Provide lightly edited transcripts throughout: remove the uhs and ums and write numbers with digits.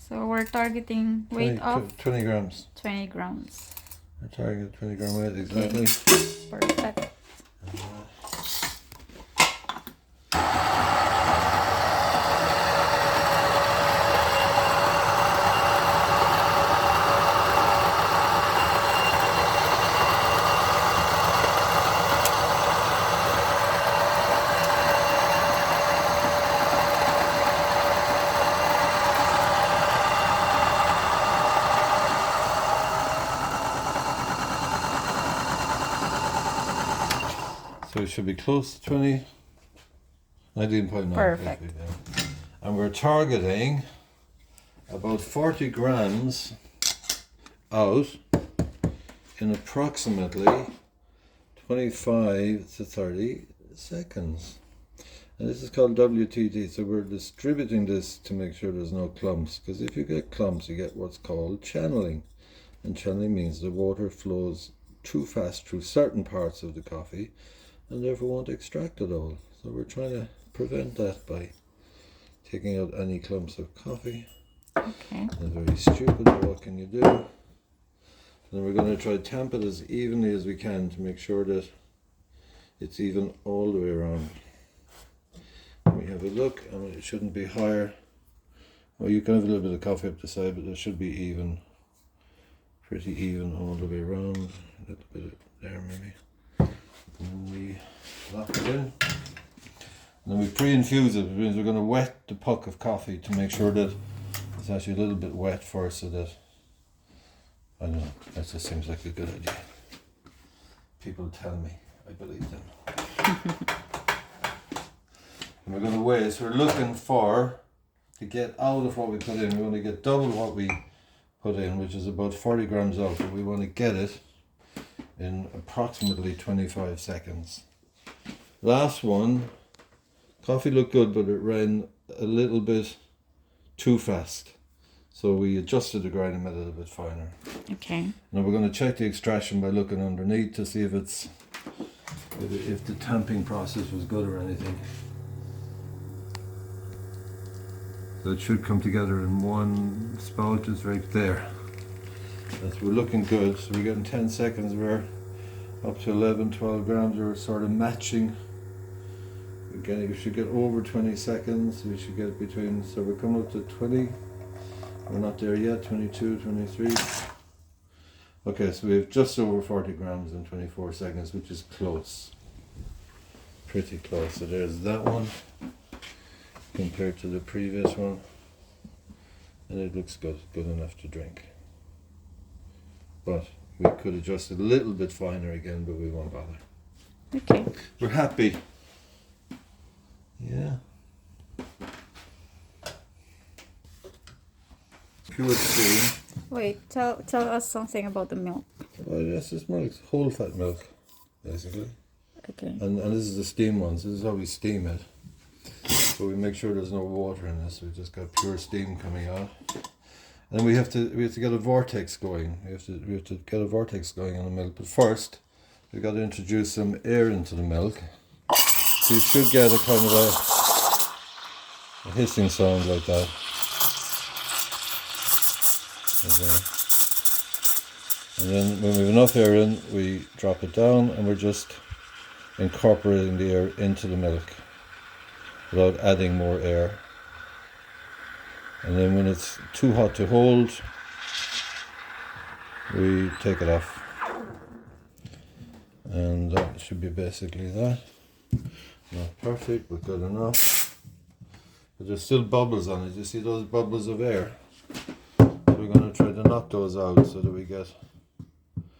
So we're targeting weight of 20 grams. 20 grams. We're targeting 20 gram weight, exactly. Perfect. So it should be close to 20. 19.9. Perfect. And we're targeting about 40 grams out in approximately 25 to 30 seconds. And this is called WTT, so we're distributing this to make sure there's no clumps, because if you get clumps you get what's called channeling. And channeling means the water flows too fast through certain parts of the coffee and therefore won't extract it all. So we're trying to prevent that by taking out any clumps of coffee. Okay. It's very stupid, but what can you do? And then we're going to try to tamp it as evenly as we can to make sure that it's even all the way around. We have a look, and it shouldn't be higher. Well, you can have a little bit of coffee up the side, but it should be even, pretty even all the way around. A little bit there maybe. And we lock it in. And then we pre-infuse it, which means we're going to wet the puck of coffee to make sure that it's actually a little bit wet first, so that, I don't know, that just seems like a good idea. People tell me, I believe them. And we're going to weigh, so we're looking to get out of what we put in, we want to get double what we put in, which is about 40 grams out, but we want to get it in approximately 25 seconds. Last one, coffee looked good, but it ran a little bit too fast. So we adjusted the grind and made it a little bit finer. Okay. Now we're going to check the extraction by looking underneath to see if the tamping process was good or anything. So it should come together in one spout, just right there. We're looking good, so we're getting 10 seconds, we're up to 11, 12 grams, we're sort of matching. Again, we should get over 20 seconds, we should get between, so we're coming up to 20, we're not there yet, 22, 23. Okay, so we have just over 40 grams in 24 seconds, which is close. Pretty close, so there's that one compared to the previous one. And it looks good enough to drink. But we could adjust it a little bit finer again, but we won't bother. Okay. We're happy. Yeah. Pure steam. Wait, tell us something about the milk. Well, yes, it's milk, whole fat milk, basically. Okay. And this is the steam one, so this is how we steam it. So we make sure there's no water in this, we just got pure steam coming out. And we have to get a vortex going. We have to get a vortex going in the milk. But first, we've got to introduce some air into the milk. So you should get a kind of a hissing sound like that. Okay. And then when we have enough air in, we drop it down, and we're just incorporating the air into the milk without adding more air. And then when it's too hot to hold, we take it off. And that should be basically that. Not perfect, but good enough. But there's still bubbles on it. You see those bubbles of air? So we're going to try to knock those out so that we get...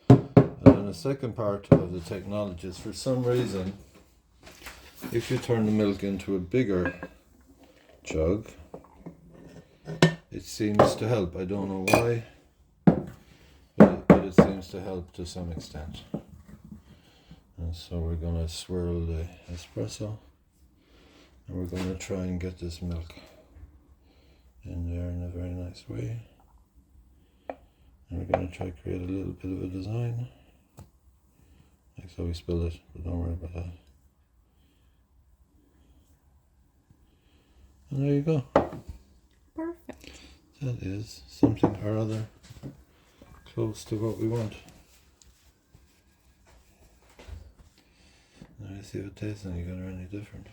And then the second part of the technology is, for some reason, if you turn the milk into a bigger jug, it seems to help. I don't know why, but it seems to help to some extent. And so we're going to swirl the espresso, and we're going to try and get this milk in there in a very nice way. And we're going to try to create a little bit of a design. Like so we spilled it, but don't worry about that. And there you go. Perfect. That is something or other close to what we want. Now let's see if it tastes any good or any different.